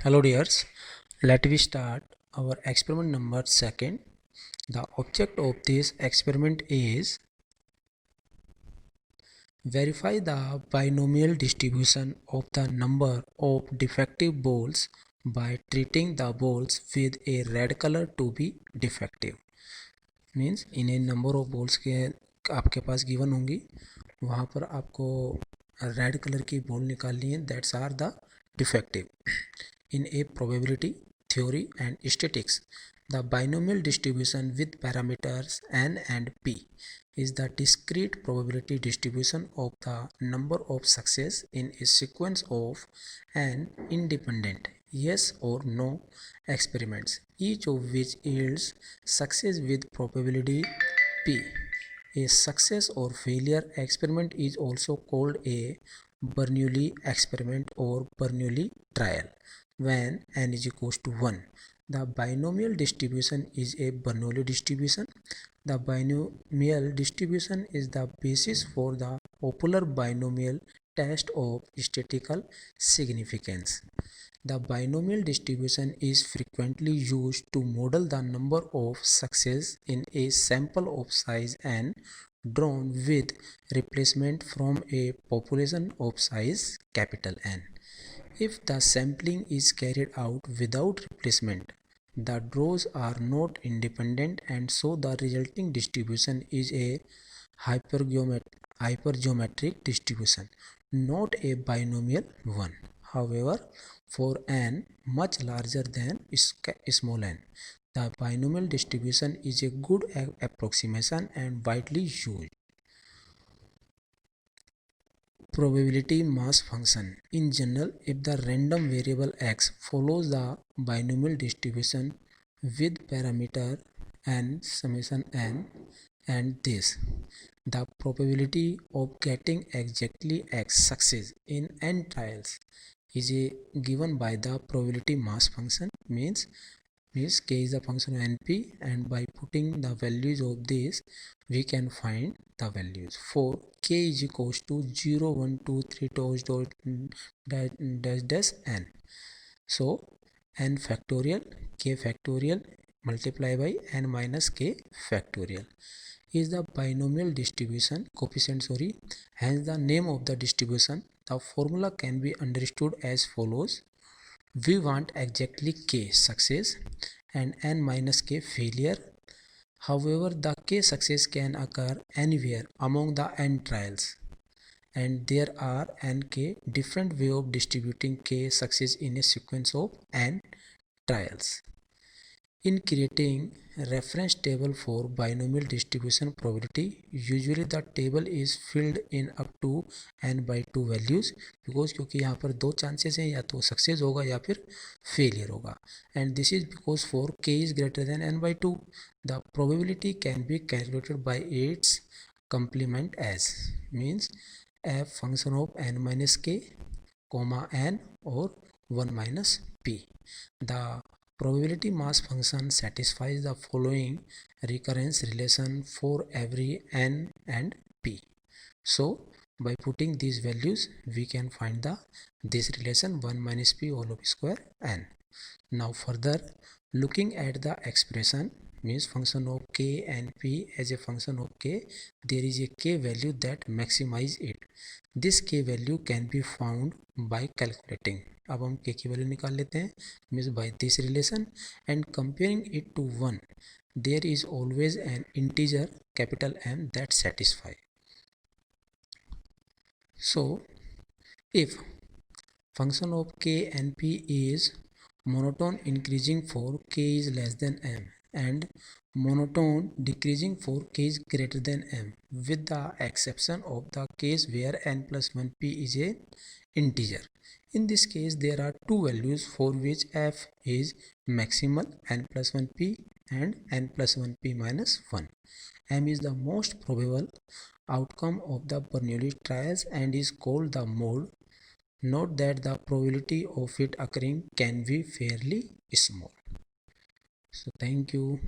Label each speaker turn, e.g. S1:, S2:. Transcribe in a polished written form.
S1: Hello dears, let we start our experiment number 2nd. The object of this experiment is verify the binomial distribution of the number of defective balls by treating the balls with a red color to be defective. Means इन्हें number of balls के आपके पास given होंगी, वहाँ पर आपको red colour की ball निकालनी है, that's are the defective. In a probability theory and statistics, the binomial distribution with parameters n and p is the discrete probability distribution of the number of success in a sequence of n independent yes or no experiments, each of which yields success with probability p. A success or failure experiment is also called a Bernoulli experiment or Bernoulli trial when n is equals to 1. The binomial distribution is a Bernoulli distribution. The binomial distribution is the basis for the popular binomial test of statistical significance. The binomial distribution is frequently used to model the number of success in a sample of size n drawn with replacement from a population of size capital N. If the sampling is carried out without replacement, the draws are not independent and so the resulting distribution is a hypergeometric distribution, not a binomial one. However, for n much larger than small n, the binomial distribution is a good approximation and widely used. Probability mass function. In general, if the random variable x follows the binomial distribution with parameter n summation n and this, the probability of getting exactly x success in n trials is given by the probability mass function. Means k is a function of np, and by putting the values of this we can find the values for k is equals to 0 1 2 3 dash n. So n factorial k factorial multiply by n minus k factorial is the binomial distribution coefficient, hence the name of the distribution. The formula can be understood as follows. We want exactly k success and n minus k failure. However, the k success can occur anywhere among the n trials, and there are nk different way of distributing k success in a sequence of n trials. In creating reference table for binomial distribution probability, usually the table is filled in up to n by 2 values, because क्योंकि यहाँ पर दो chances हैं, या तो success होगा या फिर फेलियर होगा, and this is because for k is greater than n by 2 the probability can be calculated by its complement as means f function of n minus k comma n or 1 minus p. The probability mass function satisfies the following recurrence relation for every n and p. So by putting these values we can find this relation 1 minus p whole square n. Now further looking at the expression, means function of k and p as a function of k, there is a k value that maximize it. This k value can be found by calculating. अब हम k की value निकाल लेते हैं, means by this relation and comparing it to 1, there is always an integer capital M that satisfy. So if function of k and p is monotone increasing for k is less than m and monotone decreasing for k is greater than m, with the exception of the case where n plus 1 p is a integer. In this case there are two values for which f is maximal, n plus 1 p and n plus 1 p minus 1. M is the most probable outcome of the Bernoulli trials and is called the mode. Note that the probability of it occurring can be fairly small. So thank you.